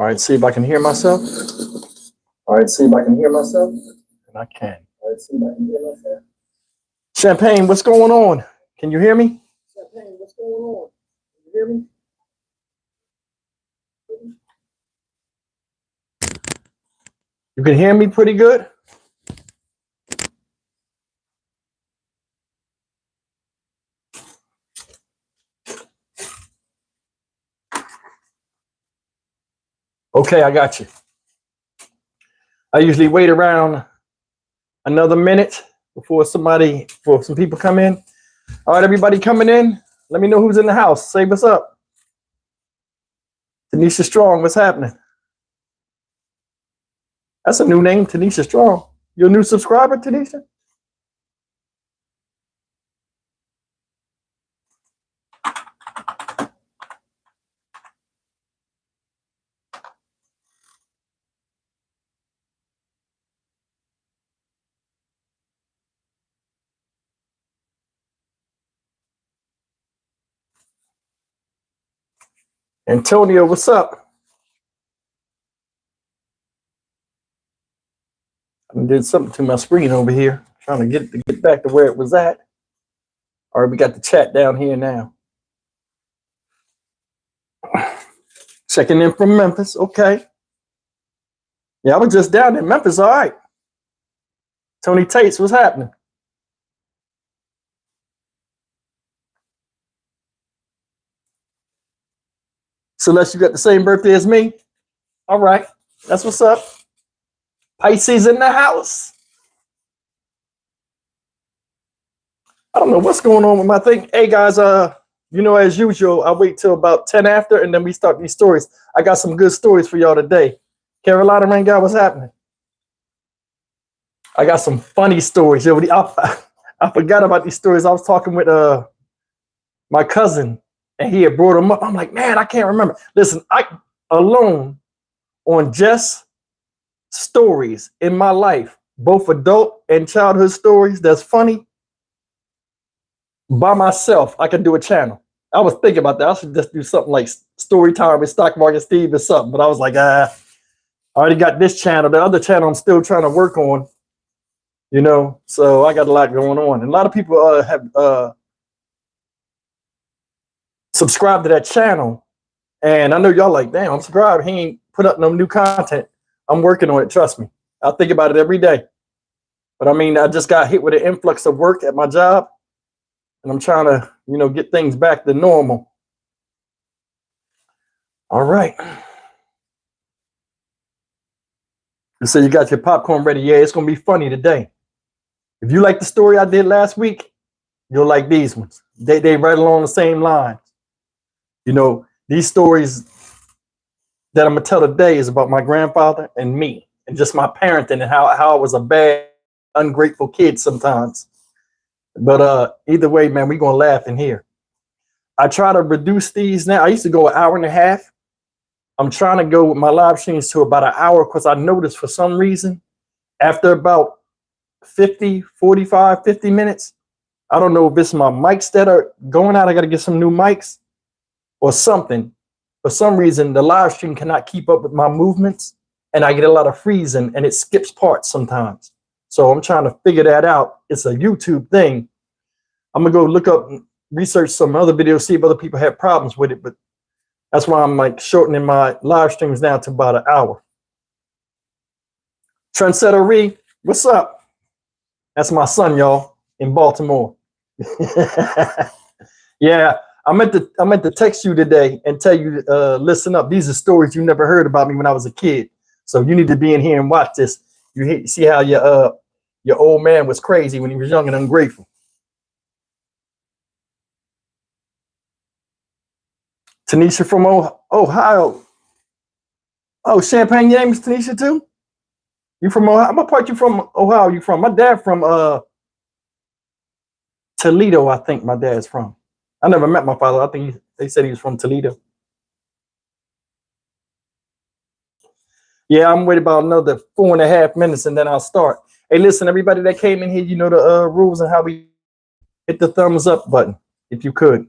All right, see if I can hear myself. All right, see if I can hear myself. And I can. All right, see if I can hear myself. Champagne, what's going on? Can you hear me? Champagne, what's going on? Can you hear me? You can hear me pretty good? Okay, I got you. I usually wait around another minute before some people come in. All right, everybody coming in, let me know who's in the house. Say what's up. Tanisha Strong, what's happening? That's a new name, Tanisha Strong. You're a new subscriber, Tanisha? Antonio, what's up? I did something to my screen over here, trying to get back to where it was at. All right, we got the chat down here now. Checking in from Memphis, okay. Yeah, I was just down in Memphis, all right. Tony Tates, what's happening? Celeste, you got the same birthday as me? All right, that's what's up. Pisces in the house. I don't know what's going on with my thing. Hey guys, as usual, I wait till about 10 after and then we start these stories. I got some good stories for y'all today. Carolina Rain guy, what's happening? I got some funny stories. Yo, I forgot about these stories. I was talking with my cousin and he had brought them up. I'm like, man, I can't remember. Listen, I alone on just stories in my life, both adult and childhood stories that's funny, by myself, I can do a channel. I was thinking about that. I should just do something like story time with Stock Market Steve or something. But I was like, I already got this channel. The other channel I'm still trying to work on, so I got a lot going on. And a lot of people have subscribed to that channel. And I know y'all like, damn, I'm subscribed. He ain't put up no new content. I'm working on it. Trust me. I think about it every day. But I mean, I just got hit with an influx of work at my job. And I'm trying to, get things back to normal. All right. So you got your popcorn ready. Yeah, it's going to be funny today. If you like the story I did last week, you'll like these ones. They right along the same lines. These stories that I'm going to tell today is about my grandfather and me and just my parenting and how I was a bad, ungrateful kid sometimes. But either way, man, we're going to laugh in here. I try to reduce these now. I used to go an hour and a half. I'm trying to go with my live streams to about an hour because I noticed for some reason, after about 50 minutes, I don't know if it's my mics that are going out. I got to get some new mics or something. For some reason, the live stream cannot keep up with my movements and I get a lot of freezing and it skips parts sometimes. So I'm trying to figure that out. It's a YouTube thing. I'm going to go look up and research some other videos, see if other people have problems with it. But that's why I'm like shortening my live streams now to about an hour. Trendsetter Ree, what's up? That's my son, y'all, in Baltimore. Yeah, I meant to text you today and tell you, listen up. These are stories you never heard about me when I was a kid. So you need to be in here and watch this. You see how your old man was crazy when he was young and ungrateful. Tanisha from Ohio. Oh, Champagne, your name is Tanisha too? You from Ohio? What part you from Ohio you from? My dad from Toledo, I think my dad's from. I never met my father. I think they said he was from Toledo. Yeah, I'm waiting about another 4.5 minutes and then I'll start. Hey, listen, everybody that came in here, you know the rules and how we hit the thumbs up button, if you could.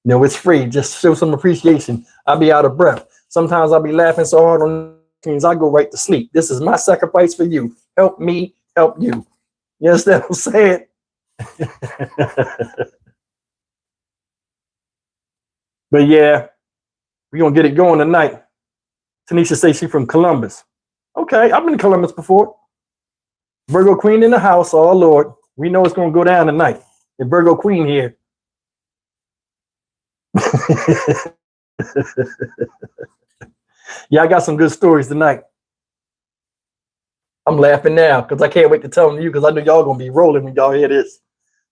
It's free. Just show some appreciation. I'll be out of breath. Sometimes I'll be laughing so hard on things I go right to sleep. This is my sacrifice for you. Help me, help you. You understand what I'm saying? But yeah, we're gonna get it going tonight. Tanisha says she's from Columbus. Okay, I've been to Columbus before. Virgo Queen in the house. Oh Lord, we know it's gonna go down tonight. The Virgo Queen here. Yeah, I got some good stories tonight. I'm laughing now because I can't wait to tell them to you because I know y'all gonna be rolling when y'all hear this.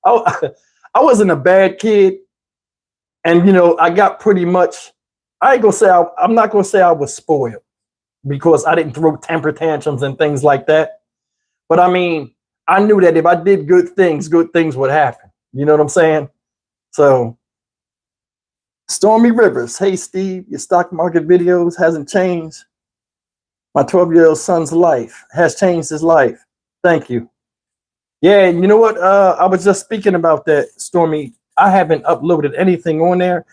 I wasn't a bad kid, and you know I got pretty much. I ain't gonna say I'm not gonna say I was spoiled because I didn't throw temper tantrums and things like that. But I mean, I knew that if I did good things would happen. You know what I'm saying? So, Stormy Rivers. Hey, Steve, your stock market videos hasn't changed. My 12-year-old son's life has changed his life. Thank you. Yeah, and you know what? I was just speaking about that, Stormy. I haven't uploaded anything on there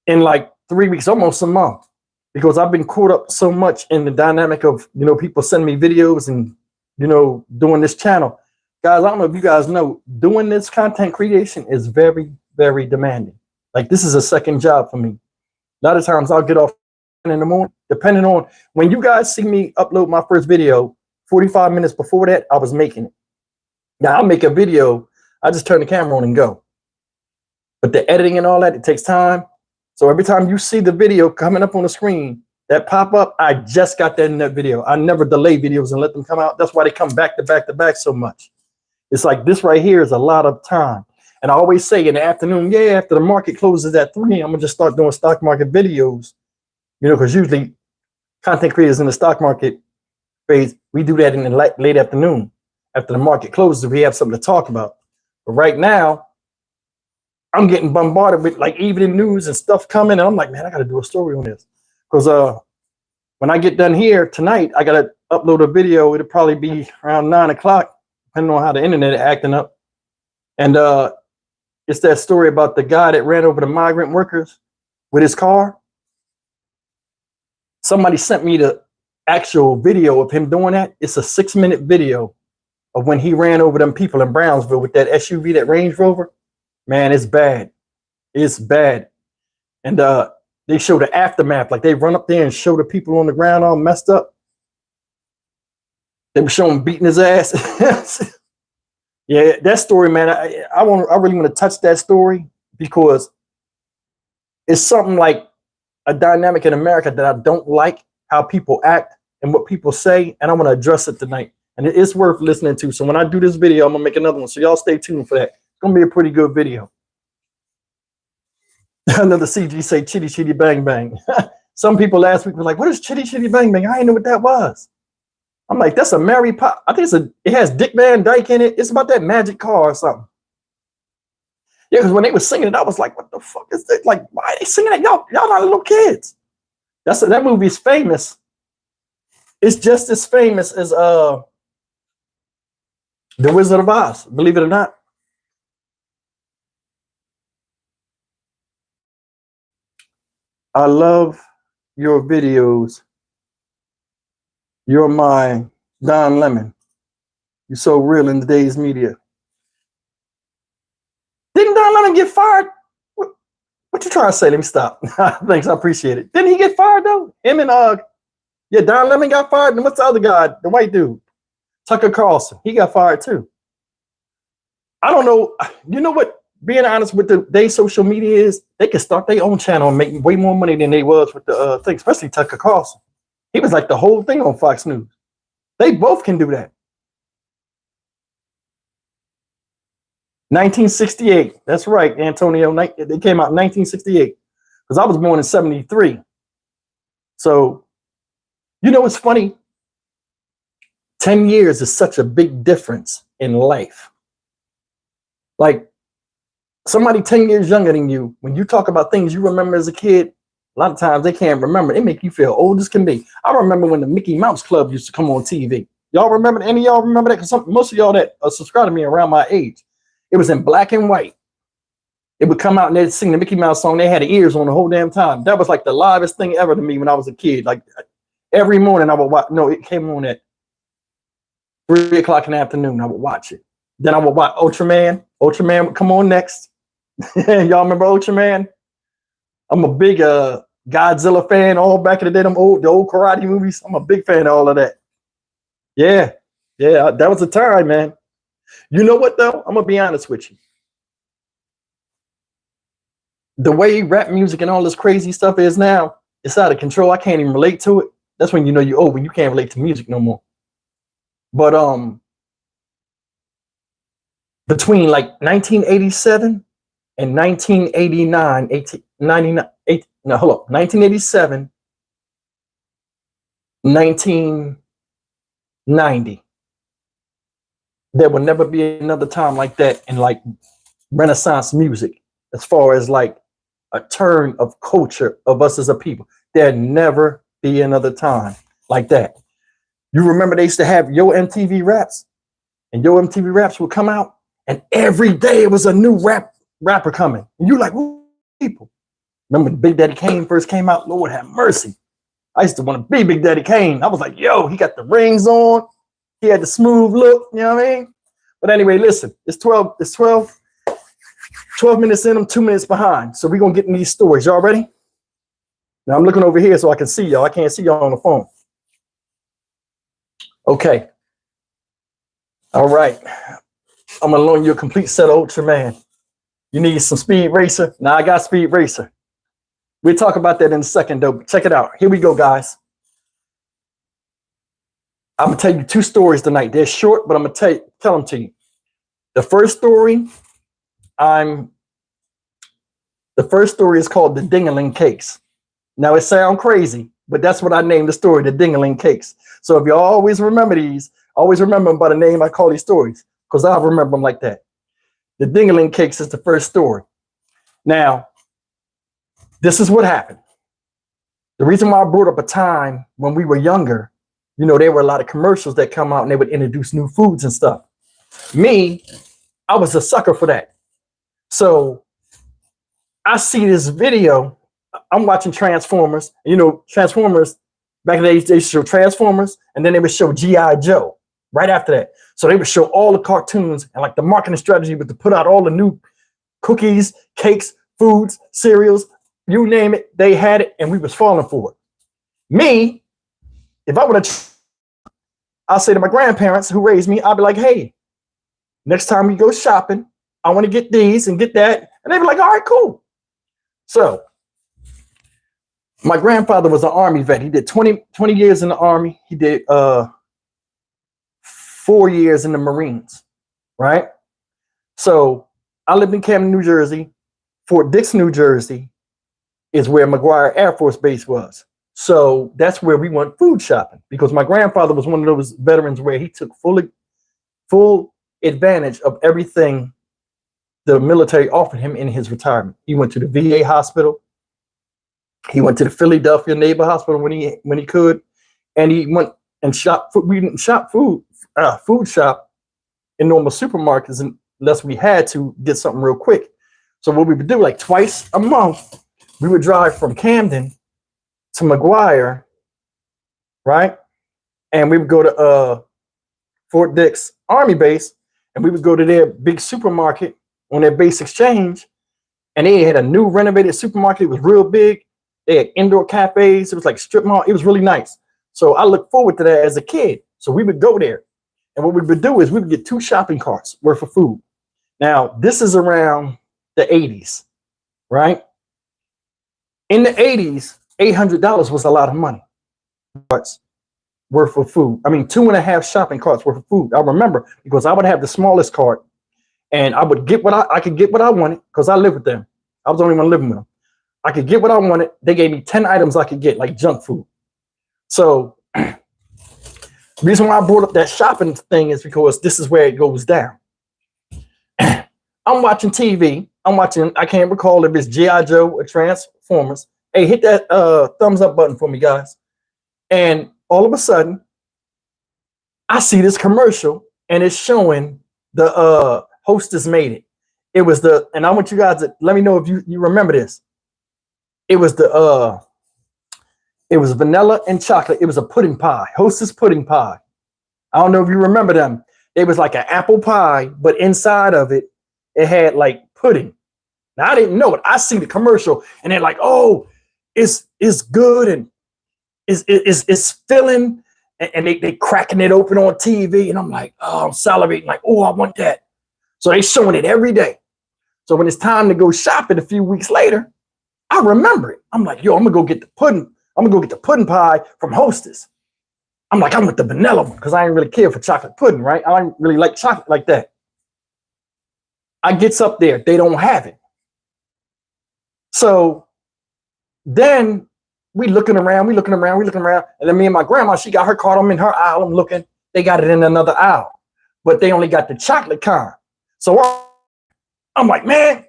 in like 3 weeks, almost a month, because I've been caught up so much in the dynamic of, you know, people send me videos and, you know, doing this channel. Guys, I don't know if you guys know, doing this content creation is very, very demanding. Like, this is a second job for me. A lot of times I'll get off in the morning, depending on when you guys see me upload my first video, 45 minutes before that, I was making it. Now I'll make a video, I just turn the camera on and go. But the editing and all that, it takes time. So every time you see the video coming up on the screen, that pop up, I just got that in that video. I never delay videos and let them come out. That's why they come back to back to back so much. It's like this right here is a lot of time. And I always say in the afternoon, yeah, after the market closes at 3, I'm gonna just start doing stock market videos. You know, because usually content creators in the stock market phase, we do that in the late afternoon. After the market closes, we have something to talk about. But right now, I'm getting bombarded with like evening news and stuff coming. And I'm like, man, I got to do a story on this. Because when I get done here tonight, I got to upload a video. It'll probably be around 9 o'clock, depending on how the internet is acting up. And it's that story about the guy that ran over the migrant workers with his car. Somebody sent me the actual video of him doing that. It's a 6-minute video of when he ran over them people in Brownsville with that SUV, that Range Rover. Man, it's bad. It's bad. And they show the aftermath. Like, they run up there and show the people on the ground all messed up. They were showing him beating his ass. Yeah, that story, man, I really want to touch that story because it's something like a dynamic in America that I don't like, how people act and what people say, and I want to address it tonight. And it's worth listening to. So when I do this video, I'm gonna make another one. So y'all stay tuned for that. It's gonna be a pretty good video. Another CG say chitty chitty bang bang. Some people last week were like, what is chitty chitty bang bang? I didn't know what that was. I'm like, that's a Mary Pop. I think it has Dick Van Dyke in it. It's about that magic car or something. Yeah, because when they were singing it, I was like, what the fuck is this? Like, why are they singing that? Y'all not little kids. That movie is famous. It's just as famous as The Wizard of Oz, believe it or not. I love your videos. You're my Don Lemon. You're so real in today's media. Didn't Don Lemon get fired? What you trying to say? Let me stop. Thanks, I appreciate it. Didn't he get fired though? Him and yeah, Don Lemon got fired. And what's the other guy? The white dude, Tucker Carlson. He got fired too. I don't know. You know what? Being honest with the day social media is, they can start their own channel and make way more money than they was with the thing, especially Tucker Carlson. He was like the whole thing on Fox News. They both can do that. 1968. That's right, Antonio. They came out in 1968 because I was born in 73. So, you know, it's funny. 10 years is such a big difference in life. Like, somebody 10 years younger than you, when you talk about things you remember as a kid, a lot of times they can't remember. It make you feel old as can be. I remember when the Mickey Mouse Club used to come on TV. Y'all remember? Any of y'all remember that? Because most of y'all that subscribe to me around my age, it was in black and white. It would come out and they'd sing the Mickey Mouse song. They had the ears on the whole damn time. That was like the livest thing ever to me when I was a kid. Like every morning I would watch. No, it came on at 3 o'clock in the afternoon. I would watch it. Then I would watch Ultraman. Ultraman would come on next. Y'all remember Ultraman? I'm a big Godzilla fan. All back in the day, the old karate movies. I'm a big fan of all of that. Yeah, that was a time, man. You know what though? I'm gonna be honest with you. The way rap music and all this crazy stuff is now, it's out of control. I can't even relate to it. That's when you know you're old, when you can't relate to music no more. But between like 1987 and 1989, 1987, 1990, there will never be another time like that in like Renaissance music, as far as like a turn of culture of us as a people. There'll never be another time like that. You remember they used to have Yo MTV Raps, and Yo MTV Raps would come out, and every day it was a new rapper coming. And you're like, who people? Remember Big Daddy Kane first came out? Lord have mercy. I used to want to be Big Daddy Kane. I was like, yo, he got the rings on. He had the smooth look, you know what I mean? But anyway, listen, it's 12 minutes in, I'm 2 minutes behind. So we're going to get in these stories. Y'all ready? Now I'm looking over here so I can see y'all. I can't see y'all on the phone. Okay. All right. I'm going to loan you a complete set of Ultraman. You need some Speed Racer? Now I got Speed Racer. We'll talk about that in a second, though. Check it out. Here we go, guys. I'm going to tell you 2 stories tonight. They're short, but I'm going to tell them to you. The first story is called the Dingling Cakes. Now it sounds crazy, but that's what I named the story, the Dingling Cakes. So if you always remember these, always remember them by the name I call these stories, because I'll remember them like that. The Dingling Cakes is the first story. Now, this is what happened. The reason why I brought up a time when we were younger, you know, there were a lot of commercials that come out and they would introduce new foods and stuff. Me, I was a sucker for that. So I see this video. I'm watching Transformers. You know, Transformers, back in the day, they used to show Transformers, and then they would show G.I. Joe right after that. So they would show all the cartoons, and like the marketing strategy was to put out all the new cookies, cakes, foods, cereals, you name it, they had it, and we was falling for it. Me, if I would have, I'll say to my grandparents who raised me, I'll be like, hey, next time we go shopping, I want to get these and get that. And they'd be like, all right, cool. So my grandfather was an Army vet. He did 20 years in the Army. He did 4 years in the Marines, right? So I lived in Camden, New Jersey. Fort Dix, New Jersey is where McGuire Air Force Base was. So that's where we went food shopping, because my grandfather was one of those veterans where he took full advantage of everything the military offered him in his retirement. He went to the VA hospital. He went to the Philadelphia Naval Hospital when he could, and he went and shopped. We didn't shop food shop in normal supermarkets unless we had to get something real quick. So what we would do, like twice a month, we would drive from Camden to McGuire, right? And we would go to Fort Dix Army Base, and we would go to their big supermarket on their base exchange, and they had a new renovated supermarket. It was real big. They had indoor cafes. It was like strip mall. It was really nice. So I looked forward to that as a kid. So we would go there, and what we would do is we would get 2 shopping carts worth of food. Now, this is around the 80s, right? In the 80s, $800 was a lot of money. Worth of food. I mean, 2.5 shopping carts worth of food. I remember, because I would have the smallest cart, and I would get what I could get what I wanted, because I lived with them. I was the only one living with them. I could get what I wanted. They gave me 10 items I could get, like junk food. So the reason why I brought up that shopping thing is because this is where it goes down. I'm watching TV. I can't recall if it's G.I. Joe or Transformers. Hey, hit that thumbs up button for me, guys. And all of a sudden, I see this commercial, and it's showing the Hostess Made It. It was the, and I want you guys to let me know if you remember this. It was it was vanilla and chocolate. It was a pudding pie, Hostess pudding pie. I don't know if you remember them. It was like an apple pie, but inside of it, it had like pudding. Now I didn't know it. I see the commercial and they're like, oh, it's good and it's filling. And they cracking it open on TV. And I'm like, oh, I'm salivating, like, oh, I want that. So they showing it every day. So when it's time to go shopping a few weeks later, I remember it. I'm like, yo, I'm gonna go get the pudding. I'm gonna go get the pudding pie from Hostess. I'm like, I want the vanilla one because I ain't really care for chocolate pudding, right? I don't really like chocolate like that. I gets up there, they don't have it. So then we looking around, and then me and my grandma, she got her card. I'm in her aisle, I'm looking. They got it in another aisle, but they only got the chocolate kind. So I'm like, man,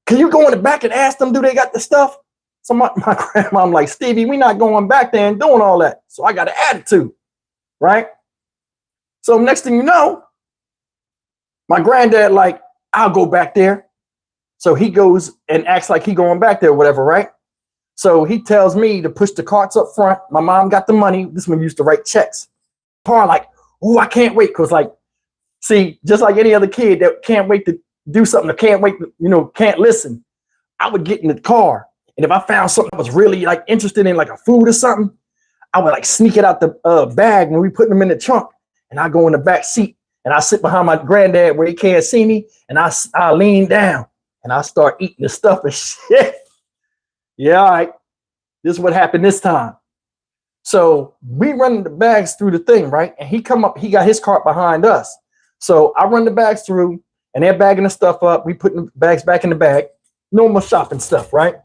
can you go in the back and ask them, do they got the stuff? So my grandma, I'm like, Stevie, we not going back there and doing all that. So I got an attitude, right? So next thing you know, my granddad, like, I'll go back there. So he goes and acts like he going back there or whatever, right? So he tells me to push the carts up front. My mom got the money. This one used to write checks. Paul, like, oh, I can't wait. Cause like, see, just like any other kid that can't wait to do something, or can't wait, can't listen. I would get in the car. And if I found something I was really like interested in, like a food or something, I would like sneak it out the bag when we put them in the trunk. And I go in the back seat and I sit behind my granddad where he can't see me. And I lean down and I start eating the stuff and shit. Yeah, all right. This is what happened this time. So we run the bags through the thing, right? And he come up, he got his cart behind us. So I run the bags through and they're bagging the stuff up. We put the bags back in the bag. Normal shopping stuff, right?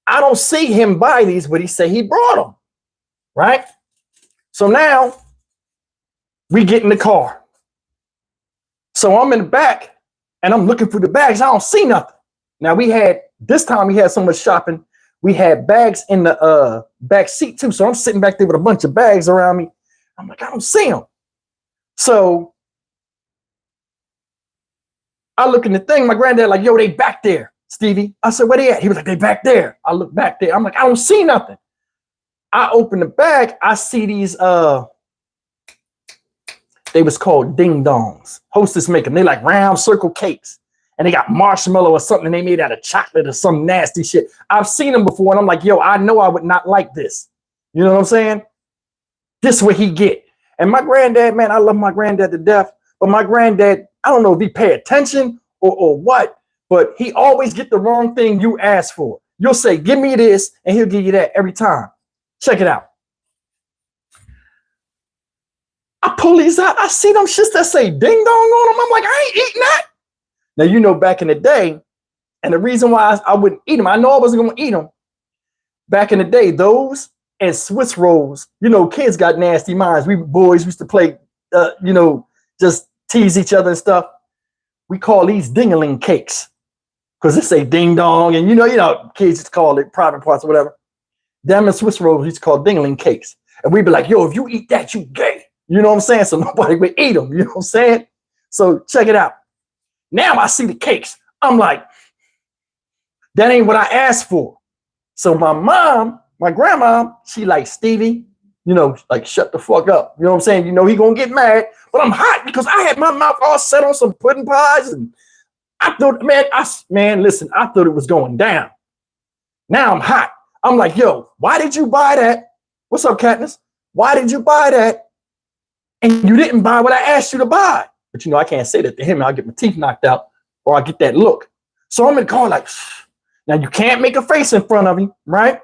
I don't see him buy these, but he say he brought them, right? So now we get in the car. So I'm in the back and I'm looking through the bags. I don't see nothing. Now this time we had so much shopping. We had bags in the back seat too. So I'm sitting back there with a bunch of bags around me. I'm like, I don't see them. So I look in the thing, my granddad like, yo, they back there, Stevie. I said, where they at? He was like, they back there. I look back there. I'm like, I don't see nothing. I open the bag. I see these, they was called ding dongs. Hostess make them. They like round circle cakes. And they got marshmallow or something they made out of chocolate or some nasty shit. I've seen them before and I'm like, yo, I know I would not like this. You know what I'm saying? This is what he get. And my granddad, man, I love my granddad to death. But my granddad, I don't know if he pay attention or what, but he always get the wrong thing you ask for. You'll say, give me this, and he'll give you that every time. Check it out. I pull these out. I see them shits that say ding dong on them. I'm like, I ain't eating that. Now, back in the day, and the reason why I wouldn't eat them, I know I wasn't going to eat them. Back in the day, those and Swiss rolls, kids got nasty minds. We boys used to play, just tease each other and stuff. We call these dingling cakes because they say ding dong. And, kids just call it private parts or whatever. Them and Swiss rolls used to call dingling cakes. And we'd be like, yo, if you eat that, you gay. You know what I'm saying? So nobody would eat them. You know what I'm saying? So check it out. Now I see the cakes. I'm like, that ain't what I asked for. So my grandma, she like, Stevie, like shut the fuck up. You know what I'm saying? He gonna get mad, but I'm hot because I had my mouth all set on some pudding pies. And I thought, listen, I thought it was going down. Now I'm hot. I'm like, yo, why did you buy that? What's up, Katniss? Why did you buy that? And you didn't buy what I asked you to buy. But I can't say that to him. I'll get my teeth knocked out or I get that look. So I'm in the car like, shh. Now you can't make a face in front of him, right?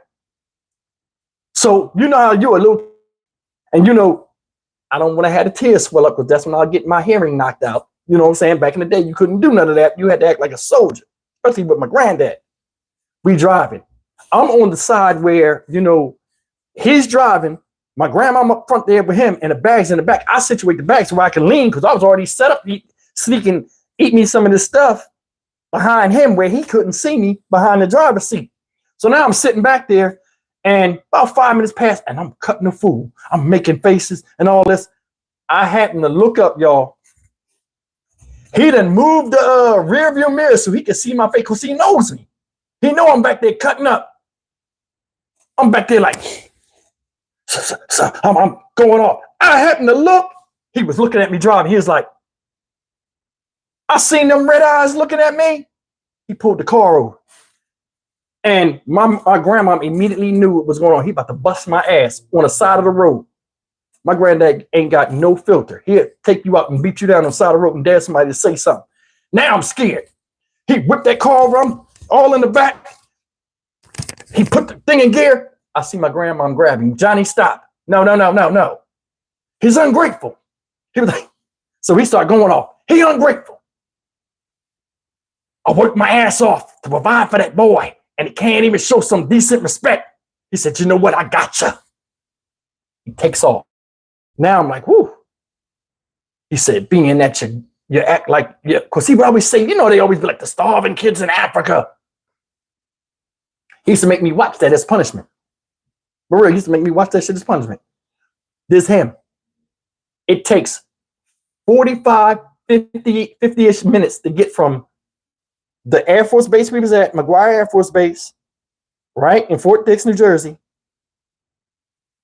So how you're a little, and I don't want to have the tears swell up because that's when I'll get my hearing knocked out. You know what I'm saying? Back in the day, you couldn't do none of that. You had to act like a soldier, especially with my granddad. We driving. I'm on the side where, he's driving. My grandma up front there with him and the bags in the back. I situate the bags so I can lean because I was already set up sneaking, eat me some of this stuff behind him where he couldn't see me behind the driver's seat. So now I'm sitting back there and about 5 minutes pass and I'm cutting the food. I'm making faces and all this. I happen to look up, y'all. He done moved the rear view mirror so he can see my face because he knows me. He know I'm back there cutting up. I'm back there like, so I'm going off. I happened to look. He was looking at me driving. He was like, I seen them red eyes looking at me. He pulled the car over. And my grandma immediately knew what was going on. He about to bust my ass on the side of the road. My granddad ain't got no filter. He'll take you out and beat you down on the side of the road and dare somebody to say something. Now I'm scared. He whipped that car over. I'm all in the back. He put the thing in gear. I see my grandma grabbing him. Johnny, stop. No. He's ungrateful. He was like, so he started going off. He ungrateful. I worked my ass off to provide for that boy, and he can't even show some decent respect. He said, you know what? I got you. He takes off. Now I'm like, whoo. He said, being that you act like, yeah, because he would always say, you know, they always be like the starving kids in Africa. He used to make me watch that as punishment. For real, he used to make me watch that shit as punishment. This him. It takes 45, 50-ish minutes to get from the Air Force Base we was at, McGuire Air Force Base, right, in Fort Dix, New Jersey,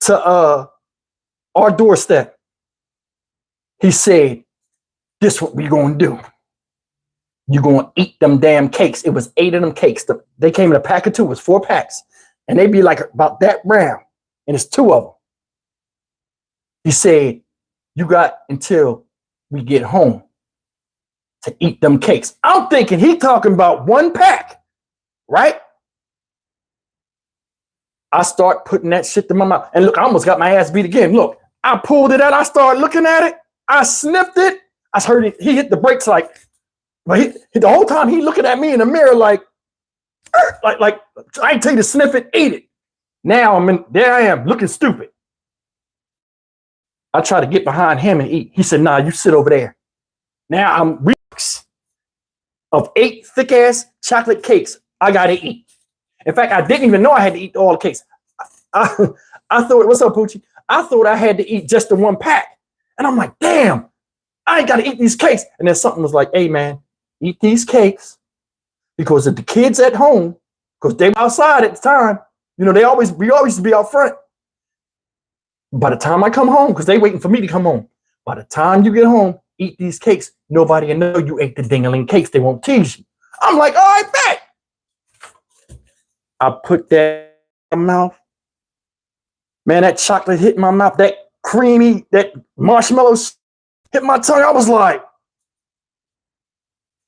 to our doorstep. He said, this what we gonna do. You gonna eat them damn cakes. It was 8 of them cakes. They came in a pack of 2. It was 4 packs. And they'd be like about that round. And it's 2 of them. He said, you got until we get home to eat them cakes. I'm thinking he talking about 1 pack, right? I start putting that shit to my mouth. And look, I almost got my ass beat again. Look, I pulled it out. I started looking at it. I sniffed it. I heard it. He hit the brakes like, but the whole time he looking at me in the mirror like I ain't tell you to sniff it, eat it. Now there I am looking stupid. I try to get behind him and eat. He said, nah, you sit over there. Now I'm weeks of 8 thick ass chocolate cakes I gotta eat. In fact, I didn't even know I had to eat all the cakes. I thought, what's up, Poochie? I thought I had to eat just the 1 pack. And I'm like, damn, I ain't gotta eat these cakes. And then something was like, hey man, eat these cakes, because if the kids at home, because they were outside at the time, you know, we always used to be out front. By the time I come home, because they waiting for me to come home, by the time you get home, eat these cakes. Nobody will know you ate the dingling cakes. They won't tease you. I'm like, all right, bet. I put that in my mouth. Man, that chocolate hit my mouth. That creamy, that marshmallows hit my tongue. I was like,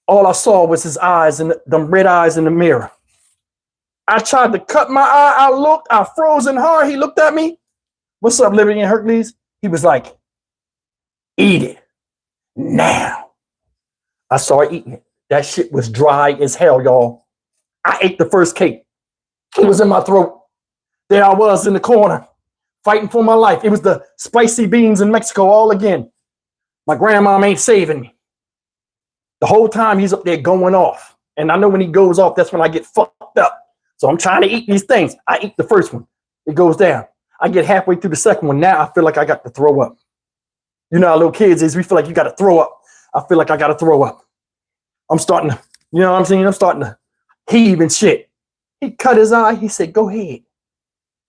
all I saw was his eyes and them red eyes in the mirror. I tried to cut my eye. I looked. I froze in hard. He looked at me. What's up, Liberty and Hercules? He was like, eat it now. I started eating it. That shit was dry as hell, y'all. I ate the first cake. It was in my throat. There I was in the corner, fighting for my life. It was the spicy beans in Mexico all again. My grandmom ain't saving me. The whole time he's up there going off. And I know when he goes off, that's when I get fucked up. So I'm trying to eat these things. I eat the first one. It goes down. I get halfway through the second one. Now I feel like I got to throw up. You know how little kids is. We feel like you got to throw up. I feel like I got to throw up. I'm starting to, you know what I'm saying? I'm starting to heave and shit. He cut his eye. He said, go ahead.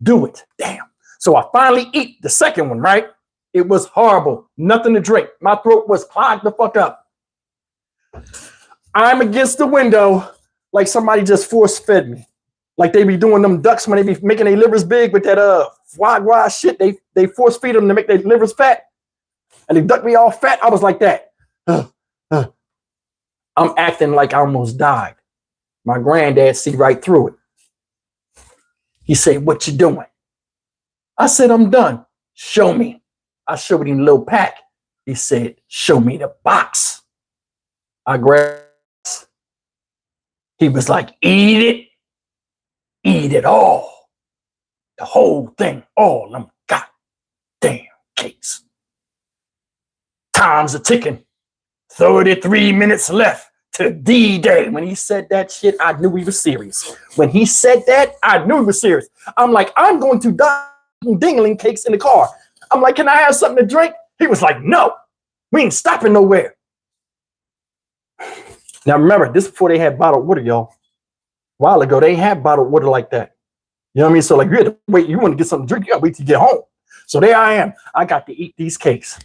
Do it. Damn. So I finally eat the second one, right? It was horrible. Nothing to drink. My throat was clogged the fuck up. I'm against the window like somebody just force fed me. Like they be doing them ducks when they be making their livers big with that foie gras shit. They force feed them to make their livers fat. And they duck me all fat. I was like that. I'm acting like I almost died. My granddad see right through it. He said, what you doing? I said, I'm done. Show me. I showed him a little pack. He said, show me the box. I grabbed it. He was like, eat it. Eat it all. The whole thing. All them goddamn cakes. Time's a ticking. 33 minutes left to D-Day. When he said that shit, I knew he was serious. When he said that, I knew he was serious. I'm like, I'm going to die eating dingling cakes in the car. I'm like, can I have something to drink? He was like, no, we ain't stopping nowhere. Now remember, this before they had bottled water, y'all. A while ago, they ain't had bottled water like that. You know what I mean? So like you had to wait, you want to get something to drink, you gotta wait till you get home. So there I am. I got to eat these cakes.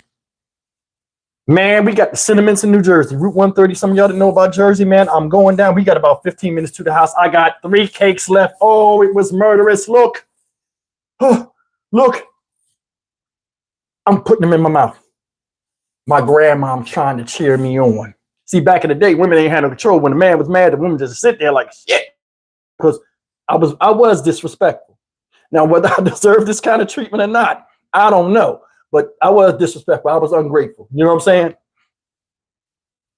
Man, we got the Cinnamons in New Jersey, Route 130. Some of y'all didn't know about Jersey, man. I'm going down. We got about 15 minutes to the house. I got 3 cakes left. Oh, it was murderous. Look. Oh, look. I'm putting them in my mouth. My grandma trying to cheer me on. See, back in the day, women ain't had no control. When a man was mad, the women just sit there like shit. Because I was disrespectful. Now, whether I deserve this kind of treatment or not, I don't know. But I was disrespectful. I was ungrateful. You know what I'm saying?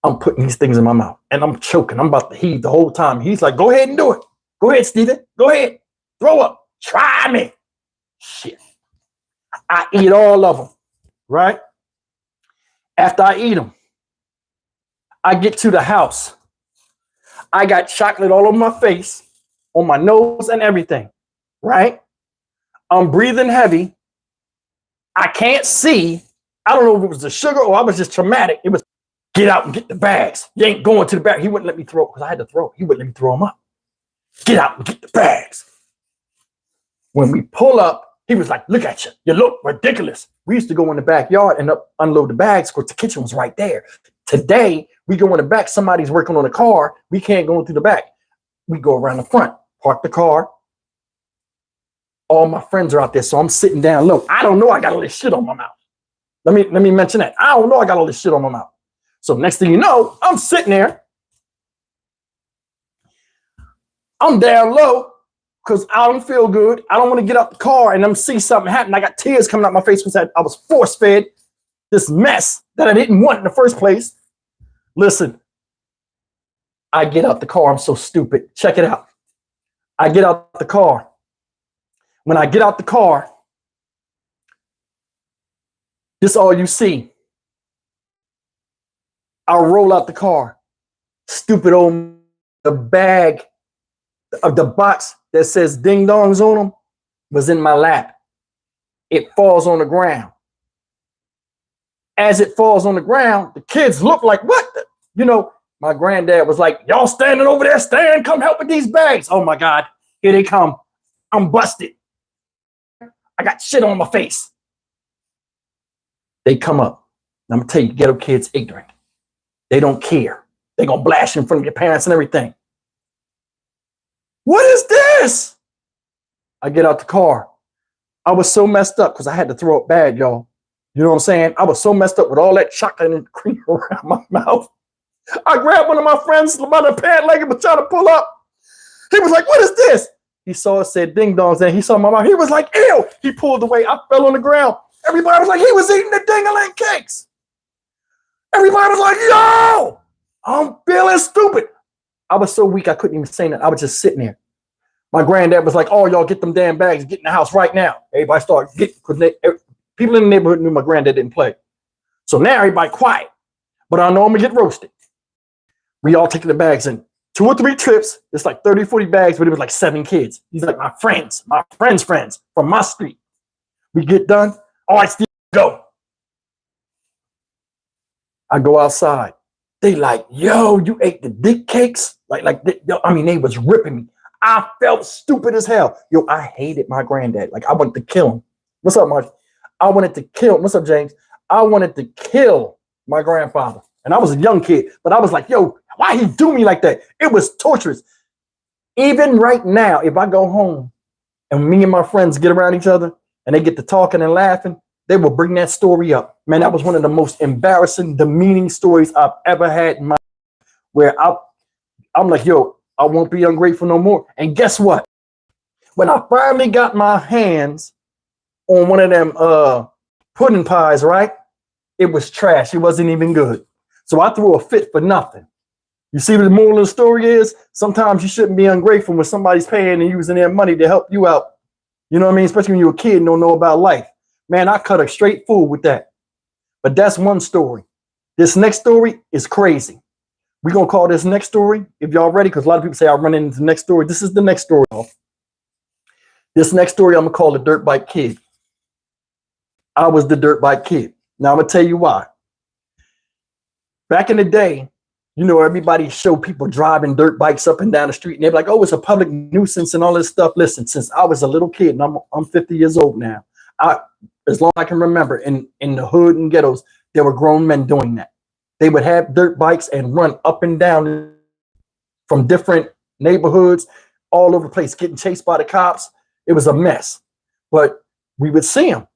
I'm putting these things in my mouth and I'm choking. I'm about to heave the whole time. He's like, go ahead and do it. Go ahead, Steven. Go ahead. Throw up. Try me. Shit. I eat all of them, right? After I eat them, I get to the house. I got chocolate all over my face, on my nose and everything, right? I'm breathing heavy. I can't see. I don't know if it was the sugar or I was just traumatic. It was get out and get the bags. You ain't going to the bag. He wouldn't let me throw it because I had to throw it. He wouldn't let me throw them up. Get out and get the bags. When we pull up, he was like, look at you. You look ridiculous. We used to go in the backyard and unload the bags because the kitchen was right there. Today, we go in the back. Somebody's working on a car. We can't go through the back. We go around the front, park the car. All my friends are out there, so I'm sitting down. Look, I don't know I got all this shit on my mouth. Let me mention that. I don't know I got all this shit on my mouth. So next thing you know, I'm sitting there. I'm down low because I don't feel good. I don't want to get out the car and I'm seeing something happen. I got tears coming out my face because I was force-fed this mess that I didn't want in the first place. Listen, I get out the car. I'm so stupid. Check it out. I get out the car. When I get out the car, this is all you see. I'll roll out the car. Stupid old the bag of the box that says ding dongs on them was in my lap. It falls on the ground. As it falls on the ground, the kids look like, what? You know, my granddad was like, y'all standing over there, stand, come help with these bags. Oh my God, here they come. I'm busted. I got shit on my face. They come up. I'm gonna tell you, ghetto kids ignorant. They don't care. They gonna blast you in front of your parents and everything. What is this? I get out the car. I was so messed up because I had to throw up bad, y'all. You know what I'm saying? I was so messed up with all that chocolate and cream around my mouth. I grabbed one of my friends by the pant leg and was trying to pull up. He was like, what is this? He saw it said ding dongs and he saw my mouth. He was like, ew. He pulled away. I fell on the ground. Everybody was like, he was eating the dingling cakes. Everybody was like, yo, I'm feeling stupid. I was so weak I couldn't even say that. I was just sitting there. My granddad was like, oh, y'all get them damn bags, get in the house right now. Everybody started getting, because people in the neighborhood knew my granddad didn't play. So now everybody quiet. But I know I'm gonna get roasted. We all taking the bags in 2 or 3 trips. It's like 30, 40 bags, but it was like 7 kids. He's like my friends from my street. We get done. All right, Steve, go. I go outside. They like, yo, you ate the dick cakes? Yo, I mean, they was ripping me. I felt stupid as hell. Yo, I hated my granddad. Like, I wanted to kill him. What's up, Mark? I wanted to kill. What's up, James? I wanted to kill my grandfather. And I was a young kid, but I was like, yo, why he do me like that? It was torturous. Even right now, if I go home and me and my friends get around each other and they get to talking and laughing, they will bring that story up. Man, that was one of the most embarrassing, demeaning stories I've ever had in my life, where I'm like, yo, I won't be ungrateful no more. And guess what? When I finally got my hands on one of them pudding pies, right? It was trash. It wasn't even good. So I threw a fit for nothing. You see what the moral of the story is? Sometimes you shouldn't be ungrateful when somebody's paying and using their money to help you out. You know what I mean? Especially when you're a kid and don't know about life. Man, I cut a straight fool with that. But that's one story. This next story is crazy. We're going to call this next story, if y'all ready, because a lot of people say I run into the next story. This is the next story. This next story I'm going to call the Dirt Bike Kid. I was the dirt bike kid. Now I'm going to tell you why. Back in the day, you know, everybody show people driving dirt bikes up and down the street, and they're like, oh, it's a public nuisance and all this stuff. Listen, since I was a little kid, and I'm 50 years old now, as long as I can remember, in the hood and ghettos, there were grown men doing that. They would have dirt bikes and run up and down from different neighborhoods all over the place, getting chased by the cops. It was a mess, but we would see them.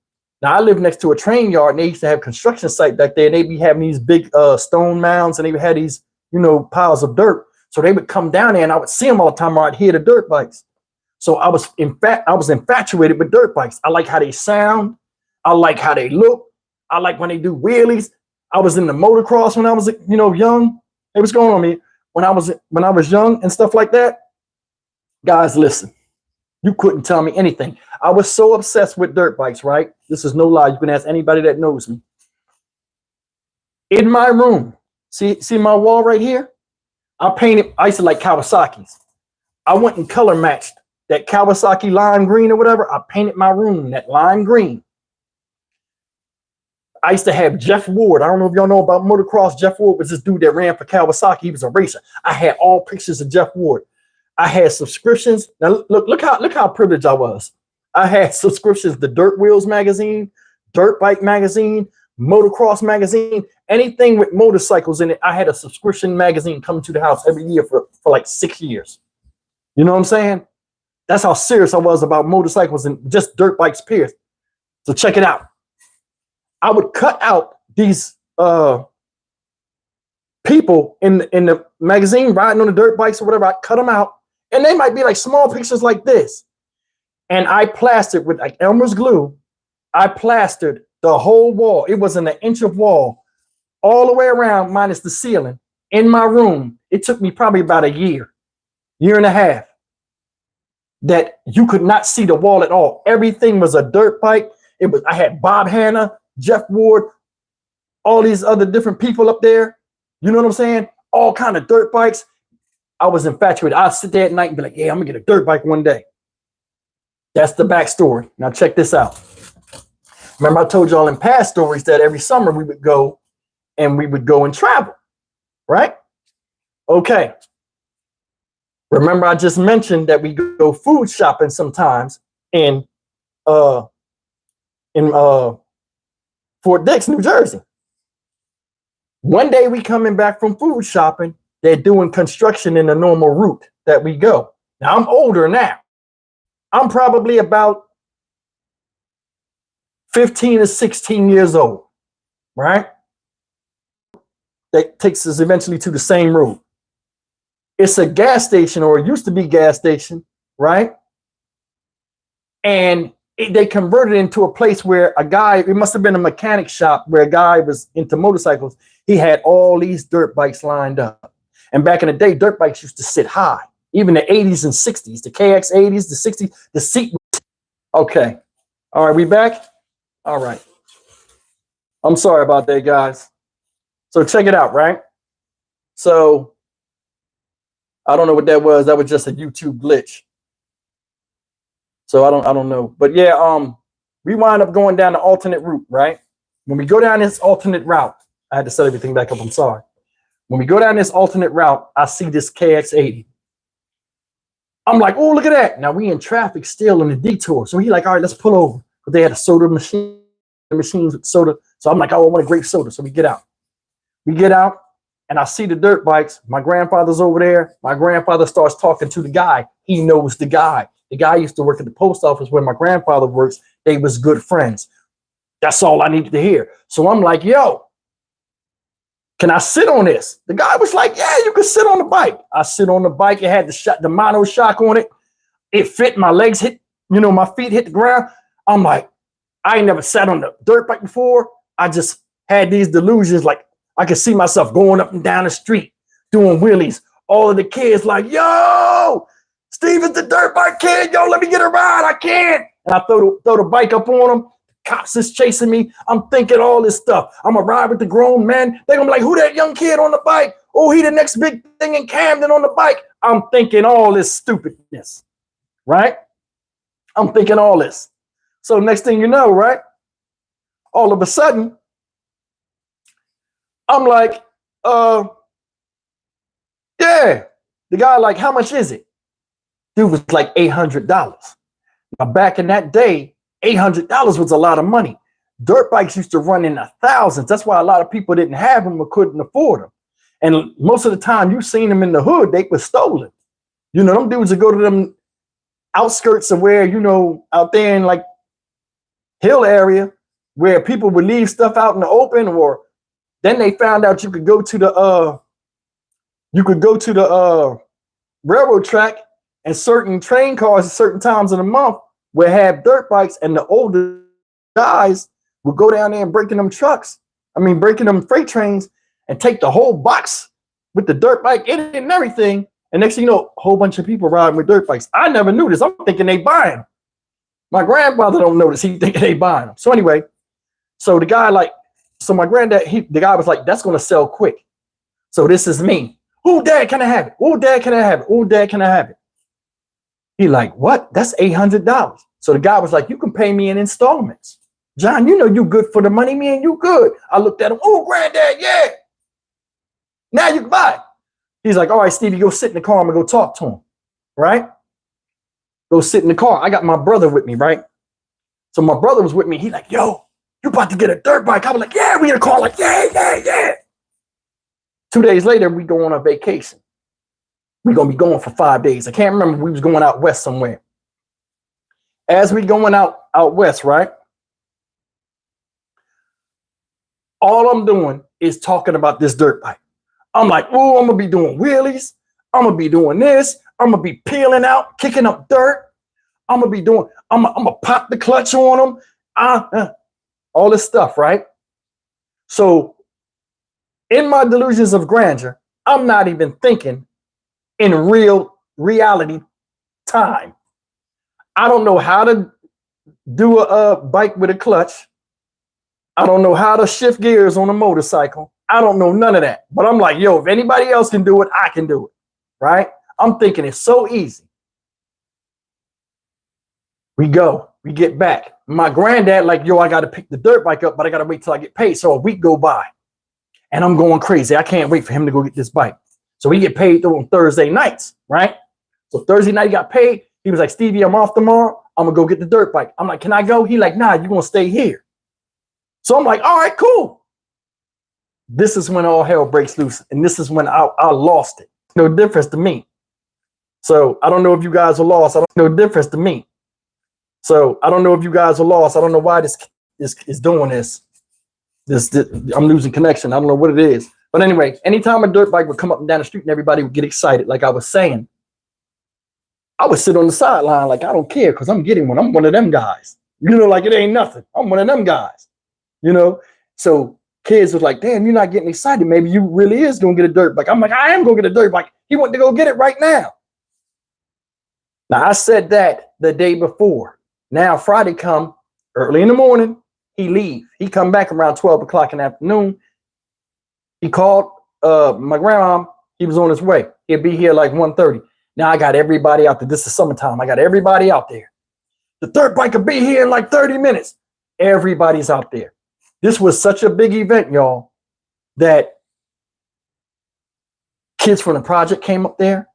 Now, I live next to a train yard, and they used to have construction site back there, and they'd be having these big stone mounds, and they would have these, you know, piles of dirt. So they would come down there, and I would see them all the time, or I'd hear the dirt bikes. So I was infatuated with dirt bikes. I like how they sound. I like how they look. I like when they do wheelies. I was in the motocross when I was, you know, young. Hey, what's going on, me? When I was young and stuff like that. Guys, listen. You couldn't tell me anything. I was so obsessed with dirt bikes, right? This is no lie. You can ask anybody that knows me. In my room, see my wall right here? I used to like Kawasaki's. I went and color matched that Kawasaki lime green or whatever. I painted my room that lime green. I used to have Jeff Ward. I don't know if y'all know about motocross. Jeff Ward was this dude that ran for Kawasaki. He was a racer. I had all pictures of Jeff Ward. I had subscriptions. Now look how privileged I was. I had subscriptions to Dirt Wheels magazine, Dirt Bike magazine, Motocross magazine, anything with motorcycles in it. I had a subscription magazine coming to the house every year for like 6 years. You know what I'm saying? That's how serious I was about motorcycles and just dirt bikes, period. So check it out. I would cut out these people in the magazine riding on the dirt bikes or whatever. I cut them out, and they might be like small pictures like this. And I plastered with like Elmer's glue. I plastered the whole wall. It wasn't an inch of wall all the way around, minus the ceiling, in my room. It took me probably about a year and a half, that you could not see the wall at all. Everything was a dirt bike. I had Bob Hanna, Jeff Ward, all these other different people up there. You know what I'm saying? All kind of dirt bikes. I was infatuated. I'd sit there at night and be like, yeah, I'm gonna get a dirt bike one day. That's the backstory. Now check this out. Remember, I told y'all in past stories that every summer we would go and travel, right? Okay. Remember, I just mentioned that we go food shopping sometimes in Fort Dix, New Jersey. One day we coming back from food shopping, they're doing construction in the normal route that we go. Now I'm older now. I'm probably about 15 or 16 years old, right? That takes us eventually to the same road. It's a gas station, or it used to be gas station, right? And they converted it into a place where a guy, it must have been a mechanic shop where a guy was into motorcycles. He had all these dirt bikes lined up. And back in the day, dirt bikes used to sit high. Even the 80s and 60s, the KX 80s, the 60s, the seat. Okay. All right, we back? All right. I'm sorry about that, guys. So check it out, right? So I don't know what that was. That was just a YouTube glitch. So I don't know. But yeah, we wind up going down the alternate route, right? When we go down this alternate route, I had to set everything back up. I'm sorry. When we go down this alternate route, I see this KX80. I'm like, oh, look at that. Now we in traffic still in the detour. So he like, all right, let's pull over. But they had a soda machine, machines with soda. So I'm like, oh, I want a grape soda. So we get out. We get out, and I see the dirt bikes. My grandfather's over there. My grandfather starts talking to the guy. He knows the guy. The guy used to work at the post office where my grandfather works. They was good friends. That's all I needed to hear. So I'm like, yo, can I sit on this? The guy was like, yeah, you can sit on the bike. I sit on the bike. It had the mono shock on it. It fit. My legs hit, my feet hit the ground. I'm like, I ain't never sat on the dirt bike before. I just had these delusions. Like I could see myself going up and down the street, doing wheelies. All of the kids like, yo, Steve is the dirt bike kid. Yo, let me get a ride. I can't. And I throw the bike up on them. Cops is chasing me. I'm thinking all this stuff. I'm going to ride with the grown men. They're going to be like, who that young kid on the bike? Oh, he the next big thing in Camden on the bike. I'm thinking all this stupidness, right? I'm thinking all this. So next thing you know, right? All of a sudden, I'm like, Yeah. The guy like, how much is it? Dude was like $800. Now back in that day, $800 was a lot of money. Dirt bikes used to run in the thousands. That's why a lot of people didn't have them or couldn't afford them. And most of the time you seen them in the hood, they were stolen. You know, them dudes would go to them outskirts of where, you know, out there in like hill area where people would leave stuff out in the open, or then they found out you could go to the railroad track, and certain train cars at certain times of the month would have dirt bikes, and the older guys would go down there and breaking them freight trains and take the whole box with the dirt bike in it and everything. And next thing you know, a whole bunch of people riding with dirt bikes. I never knew this. I'm thinking they buying them. My grandfather don't notice. He thinking they buying them. So anyway, so the guy my granddad, the guy was like, that's going to sell quick. So this is me. Oh, Dad, can I have it? Oh, Dad, can I have it? Oh, Dad, can I have it? He like, what? That's $800. So the guy was like, you can pay me in installments. John, you know you good for the money, man. You good. I looked at him. Oh, Granddad, yeah. Now you can buy it. He's like, all right, Stevie, go sit in the car. I'm going to go talk to him. Right? Go sit in the car. I got my brother with me, right? So my brother was with me. He like, yo, you about to get a dirt bike? I was like, yeah, we in the car. Like, yeah. 2 days later, we go on a vacation. We're going to be going for 5 days. I can't remember. We was going out west somewhere. As we going out west, right? All I'm doing is talking about this dirt bike. I'm like, oh, I'm going to be doing wheelies. I'm going to be doing this. I'm going to be peeling out, kicking up dirt. I'm going to pop the clutch on them. All this stuff, right? So in my delusions of grandeur, I'm not even thinking in reality time. I don't know how to do a bike with a clutch. I don't know how to shift gears on a motorcycle. I don't know none of that. But I'm like, yo, if anybody else can do it, I can do it. Right? I'm thinking it's so easy. We get back. My granddad like, yo, I got to pick the dirt bike up, but I got to wait till I get paid. So a week go by and I'm going crazy. I can't wait for him to go get this bike. So we get paid on Thursday nights, right? So Thursday night he got paid. He was like, Stevie, I'm off tomorrow. I'm going to go get the dirt bike. I'm like, can I go? He like, nah, you're going to stay here. So I'm like, all right, cool. This is when all hell breaks loose. And this is when I lost it. No difference to me. So I don't know if you guys are lost. No difference to me. So I don't know if you guys are lost. I don't know why this is doing this. I'm losing connection. I don't know what it is. But anyway, anytime a dirt bike would come up and down the street and everybody would get excited, like I was saying, I would sit on the sideline like, I don't care because I'm getting one. I'm one of them guys. You know, like it ain't nothing. I'm one of them guys. You know, so kids was like, damn, you're not getting excited. Maybe you really is going to get a dirt bike. I'm like, I am going to get a dirt bike. He went to go get it right now. Now, I said that the day before. Now, Friday come early in the morning. He leave. He come back around 12 o'clock in the afternoon. He called my grandma. He was on his way. He'll be here like 1:30. Now, I got everybody out there. This is summertime. I got everybody out there. The dirt bike will be here in like 30 minutes. Everybody's out there. This was such a big event, y'all, that kids from the project came up there.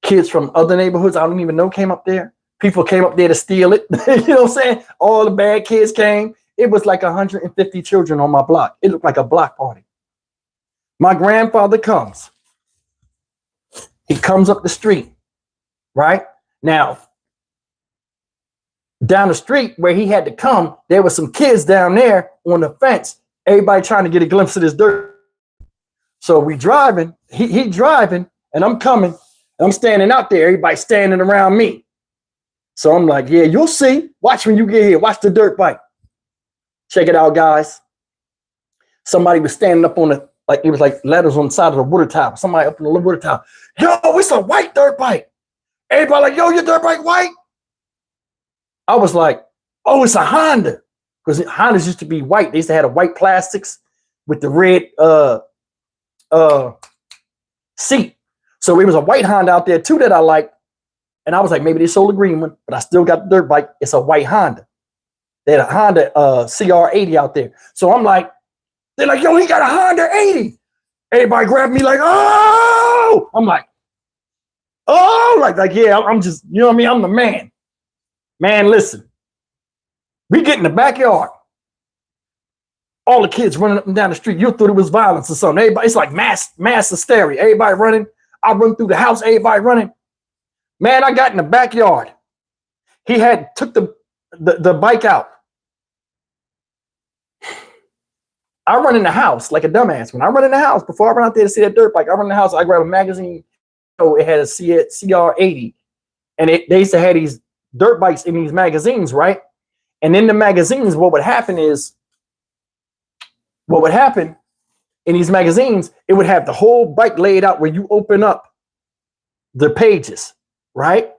Kids from other neighborhoods I don't even know came up there. People came up there to steal it. You know what I'm saying? All the bad kids came. It was like 150 children on my block. It looked like a block party. My grandfather comes. He comes up the street, right? Now, down the street where he had to come, there were some kids down there on the fence. Everybody trying to get a glimpse of this dirt. So we driving, he driving, and I'm coming. I'm standing out there. Everybody standing around me. So I'm like, yeah, you'll see. Watch when you get here. Watch the dirt bike. Check it out, guys. Somebody was standing up on the, like it was like ladders on the side of the water tower. Somebody up on the water tower. Yo, it's a white dirt bike. Everybody like, yo, your dirt bike white? I was like, oh, it's a Honda. Because Hondas used to be white. They used to have the white plastics with the red seat. So it was a white Honda out there too that I liked. And I was like, maybe they sold a green one, but I still got the dirt bike. It's a white Honda. They had a Honda CR80 out there. So I'm like, they're like, yo, he got a Honda 80. Everybody grabbed me like, oh, go. I'm like, oh, like, yeah, I'm just, you know what I mean? I'm the man. Man, listen. We get in the backyard. All the kids running up and down the street. You thought it was violence or something. Everybody, it's like mass hysteria. Everybody running. I run through the house. Everybody running. Man, I got in the backyard. He had took the bike out. I run in the house like a dumbass. When I run in the house, before I run out there to see that dirt bike, I run in the house. I grab a magazine. Oh, it had a CR80, and they used to have these dirt bikes in these magazines, right? And in the magazines, what would happen in these magazines, it would have the whole bike laid out where you open up the pages, right?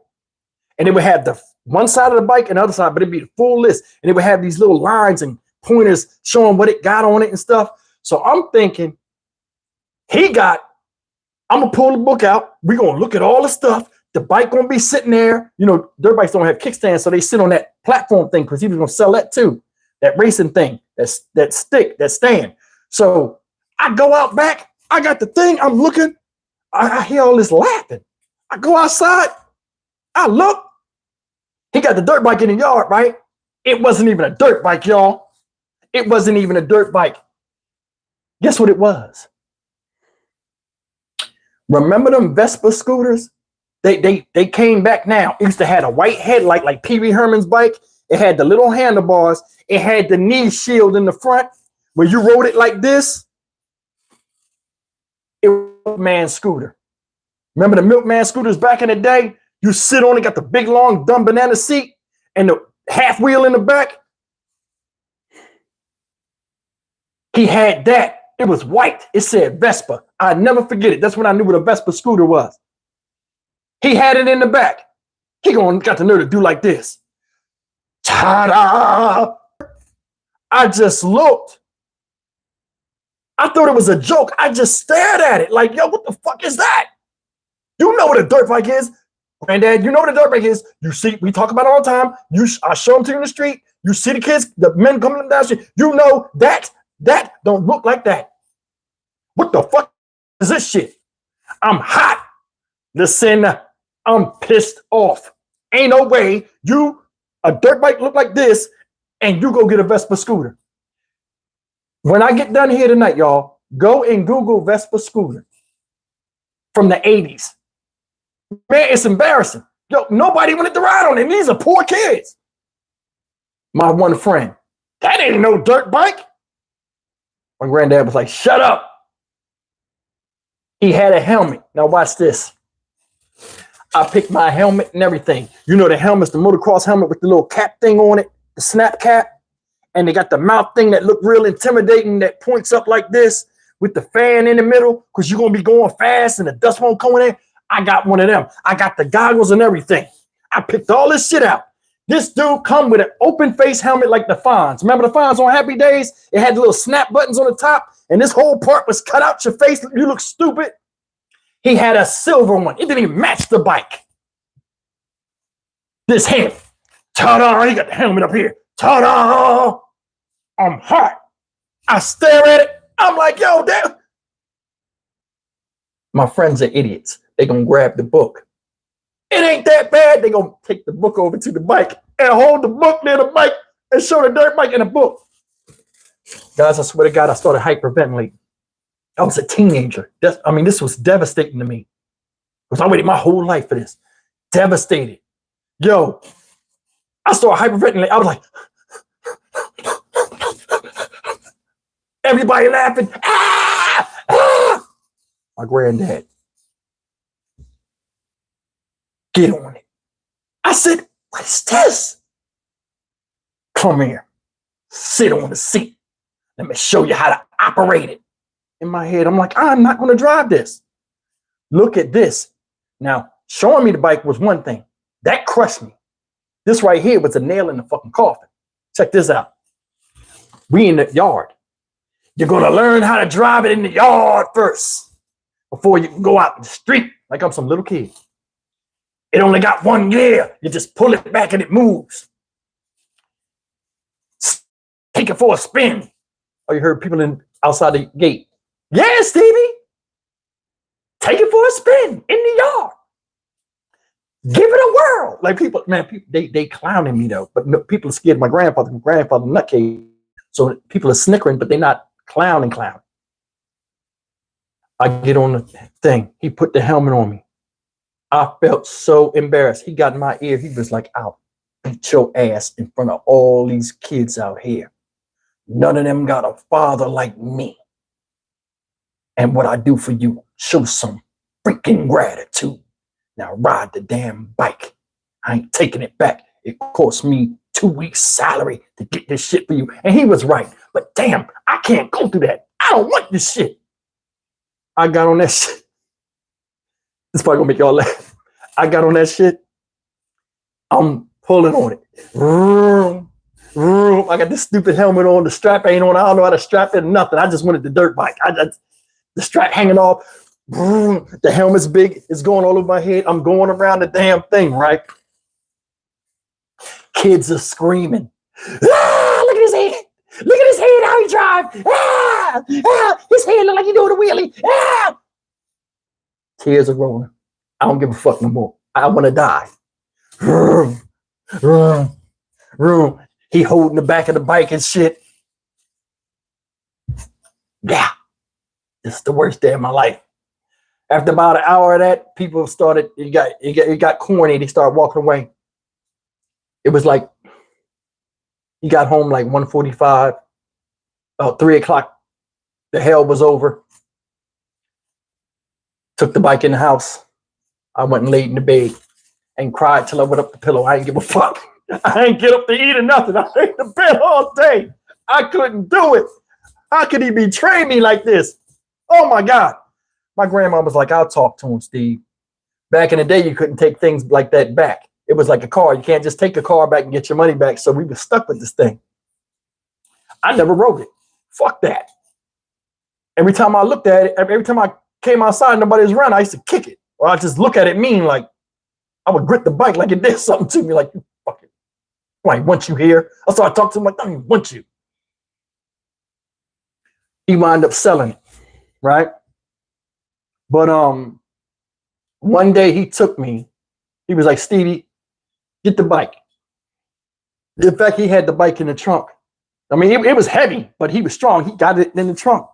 And it would have the one side of the bike and the other side, but it'd be the full list. And it would have these little lines and pointers showing what it got on it and stuff. So I'm thinking, I'm gonna pull the book out. We're gonna look at all the stuff. The bike gonna be sitting there. You know, dirt bikes don't have kickstands, so they sit on that platform thing because he was gonna sell that too. That racing thing, that stand. So I go out back. I got the thing. I'm looking. I hear all this laughing. I go outside. I look. He got the dirt bike in the yard, right? It wasn't even a dirt bike, y'all. It wasn't even a dirt bike. Guess what it was? Remember them Vespa scooters? They came back now. It used to have a white headlight like Pee Wee Herman's bike. It had the little handlebars. It had the knee shield in the front where you rode it like this. It was a milkman scooter. Remember the milkman scooters back in the day? You sit on it, got the big long dumb banana seat and the half wheel in the back. He had that. It was white. It said Vespa. I never forget it. That's when I knew what a Vespa scooter was. He had it in the back. He got the nerve to do like this. Ta-da! I just looked. I thought it was a joke. I just stared at it like, yo, what the fuck is that? You know what a dirt bike is. Granddad, you know what a dirt bike is. You see, we talk about it all the time. I show them to you in the street. You see the kids, the men coming down the street. You know that don't look like that. What the fuck is this shit? I'm hot. Listen, I'm pissed off. Ain't no way a dirt bike look like this and you go get a Vespa scooter. When I get done here tonight, y'all, go and Google Vespa scooter from the 80s. Man, it's embarrassing. Yo, nobody wanted to ride on it. These are poor kids. My one friend, that ain't no dirt bike. My granddad was like, shut up. He had a helmet. Now watch this. I picked my helmet and everything. You know the helmet's the motocross helmet with the little cap thing on it, the snap cap. And they got the mouth thing that look real intimidating that points up like this with the fan in the middle because you're going to be going fast and the dust won't come in. I got one of them. I got the goggles and everything. I picked all this shit out. This dude come with an open face helmet like the Fonz. Remember the Fonz on Happy Days? It had the little snap buttons on the top and this whole part was cut out your face. You look stupid. He had a silver one. It didn't even match the bike. This him. Ta-da! He got the helmet up here. Ta-da! I'm hot. I stare at it. I'm like, yo, damn. My friends are idiots. They gonna grab the book. It ain't that bad. They gonna take the book over to the bike and hold the book near the bike and show the dirt bike in the book. Guys, I swear to God, I started hyperventilating. I was a teenager. This was devastating to me. Because I waited my whole life for this. Devastated. Yo, I started hyperventilating. I was like, everybody laughing. Ah! Ah! My granddad. Get on it. I said, what is this? Come here. Sit on the seat. Let me show you how to operate it. In my head, I'm like, I'm not going to drive this. Look at this. Now, showing me the bike was one thing. That crushed me. This right here was a nail in the fucking coffin. Check this out. We in the yard. You're going to learn how to drive it in the yard first before you can go out in the street like I'm some little kid. It only got one gear. You just pull it back and it moves. Take it for a spin. Oh, you heard people outside the gate. Yeah, Stevie. Take it for a spin in the yard. Give it a whirl. Like people, man, people, they clowning me though. But no, people are scared of my grandfather. My grandfather nutcase. So people are snickering, but they're not clowning. I get on the thing. He put the helmet on me. I felt so embarrassed. He got in my ear. He was like, "I'll beat your ass in front of all these kids out here. None of them got a father like me. And what I do for you, show some freaking gratitude. Now ride the damn bike. I ain't taking it back. It cost me 2 weeks' salary to get this shit for you." And he was right. But damn, I can't go through that. I don't want this shit. I got on that shit. This probably gonna make y'all laugh. I got on that shit. I'm pulling on it. Vroom, vroom. I got this stupid helmet on. The strap ain't on. I don't know how to strap it or nothing. I just wanted the dirt bike. The strap hanging off. Vroom. The helmet's big. It's going all over my head. I'm going around the damn thing, right? Kids are screaming. Ah, look at his head. Look at his head, how he drives. Ah, ah, his head look like he's doing a wheelie. Ah. Tears are rolling. I don't give a fuck no more. I want to die. Vroom, vroom, vroom. He holding the back of the bike and shit. Yeah. This is the worst day of my life. After about an hour of that, people started, it got corny. They started walking away. It was like, he got home like 1:45, about 3 o'clock. The hell was over. Took the bike in the house. I went and laid in the bed and cried till I went up the pillow. I didn't give a fuck. I ain't get up to eat or nothing. I laid in the bed all day. I couldn't do it. How could he betray me like this? Oh my God. My grandma was like, "I'll talk to him, Steve." Back in the day, you couldn't take things like that back. It was like a car. You can't just take a car back and get your money back. So we were stuck with this thing. I never rode it. Fuck that. Every time I looked at it, every time I came outside, nobody was around, I used to kick it. Or I just look at it mean, like I would grip the bike like it did something to me, like, "You fucking, I want you here." I started talking to him like, "I don't even want you." He wound up selling it, right? But one day he took me. He was like, "Stevie, get the bike." In fact, he had the bike in the trunk. I mean, it was heavy, but he was strong. He got it in the trunk.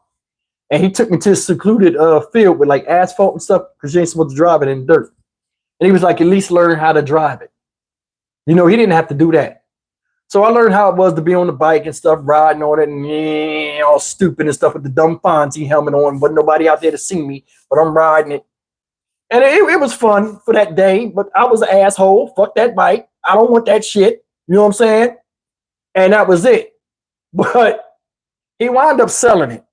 And he took me to a secluded field with like asphalt and stuff, because you ain't supposed to drive it in dirt. And he was like, "At least learn how to drive it." You know, he didn't have to do that. So I learned how it was to be on the bike and stuff, riding on it, and all stupid and stuff with the dumb Fonzie helmet on. Wasn't nobody out there to see me, but I'm riding it. And it was fun for that day, but I was an asshole. Fuck that bike. I don't want that shit. You know what I'm saying? And that was it. But he wound up selling it.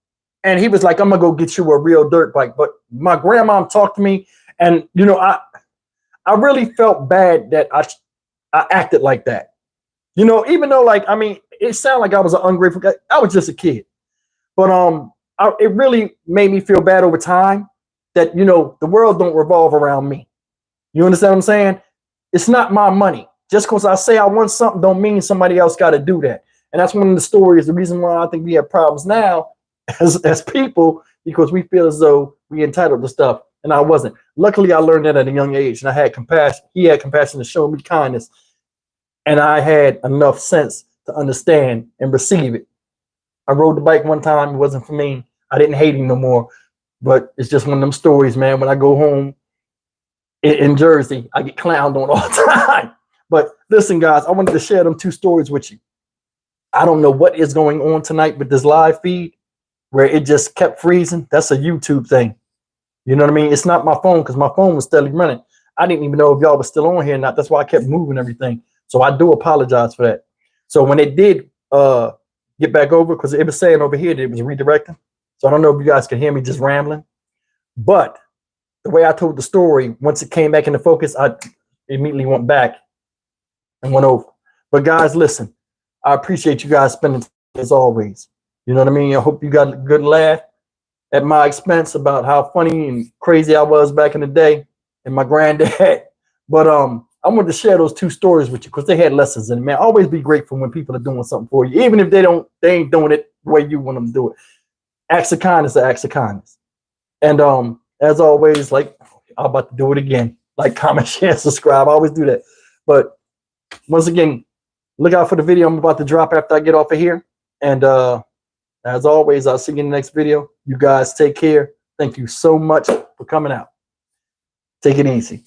And he was like, "I'm going to go get you a real dirt bike." But my grandma talked to me. And, you know, I really felt bad that I acted like that. You know, even though, like, I mean, it sounded like I was an ungrateful guy. I was just a kid. But it really made me feel bad over time that, you know, the world don't revolve around me. You understand what I'm saying? It's not my money. Just because I say I want something don't mean somebody else got to do that. And that's one of the stories, the reason why I think we have problems now as people, because we feel as though we entitled to stuff. And I wasn't. Luckily, I learned that at a young age, and I had compassion. He had compassion to show me kindness. And I had enough sense to understand and receive it. I rode the bike one time. It wasn't for me. I didn't hate him no more. But it's just one of them stories, man. When I go home in Jersey, I get clowned on all the time. But listen, guys, I wanted to share them two stories with you. I don't know what is going on tonight with this live feed where it just kept freezing. That's a YouTube thing. You know what I mean? It's not my phone, because my phone was steadily running. I didn't even know if y'all were still on here or not. That's why I kept moving everything. So I do apologize for that. So when it did get back over, because it was saying over here that it was redirecting. So I don't know if you guys can hear me just rambling. But the way I told the story, once it came back into focus, I immediately went back and went over. But guys, listen, I appreciate you guys spending time as always. You know what I mean? I hope you got a good laugh at my expense about how funny and crazy I was back in the day and my granddad. But I wanted to share those two stories with you because they had lessons in it, man. Always be grateful when people are doing something for you, even if they ain't doing it the way you want them to do it. Acts of kindness are acts of kindness. And as always, like, I'm about to do it again. Like, comment, share, subscribe. I always do that. But once again, look out for the video I'm about to drop after I get off of here. And as always, I'll see you in the next video. You guys take care. Thank you so much for coming out. Take it easy.